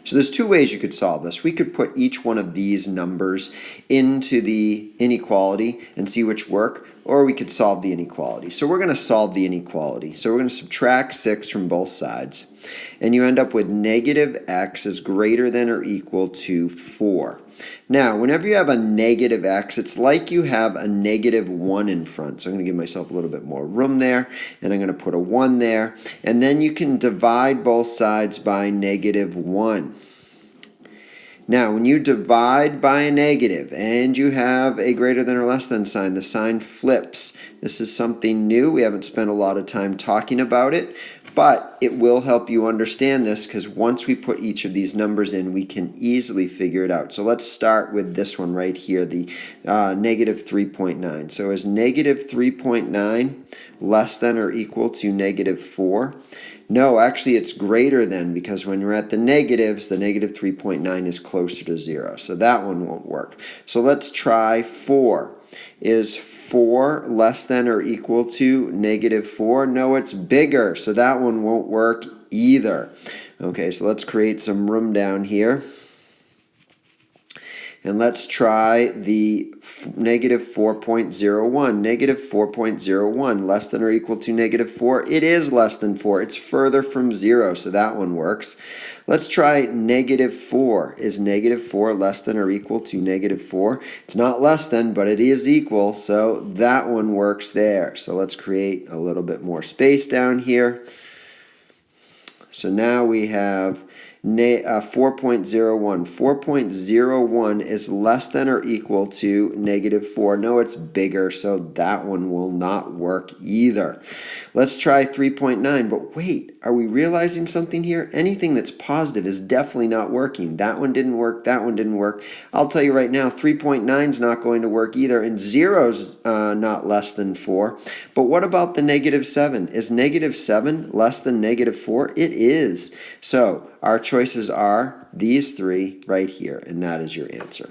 So there's two ways you could solve this. We could put each one of these numbers into the inequality and see which work, or we could solve the inequality. So we're going to solve the inequality. So we're going to subtract 6 from both sides, and you end up with negative x is greater than or equal to 4. Now, whenever you have a negative x, it's like you have a negative 1 in front. So I'm going to give myself a little bit more room there, and I'm going to put a 1 there. And then you can divide both sides by negative 1. Now, when you divide by a negative and you have a greater than or less than sign, the sign flips. This is something new. We haven't spent a lot of time talking about it, but it will help you understand this because once we put each of these numbers in, we can easily figure it out. So let's start with this one right here, the negative 3.9. So is negative 3.9 less than or equal to negative 4? No, actually it's greater than, because when we're at the negatives, the negative 3.9 is closer to 0. So that one won't work. So let's try 4. Is 4 less than or equal to negative 4? No, it's bigger, so that one won't work either. Okay, so let's create some room down here. And let's try the negative 4.01. Negative 4.01, less than or equal to negative 4? It is less than 4. It's further from 0, so that one works. Let's try negative 4. Is negative 4 less than or equal to negative 4? It's not less than, but it is equal, so that one works there. So let's create a little bit more space down here. So now we have 4.01. 4.01 is less than or equal to negative 4. No, it's bigger, so that one will not work either. Let's try 3.9, but wait, are we realizing something here? Anything that's positive is definitely not working. That one didn't work, that one didn't work. I'll tell you right now, 3.9 is not going to work either, and 0's not less than 4. But what about the negative 7? Is negative 7 less than negative 4? It is. So our choices are these three right here, and that is your answer.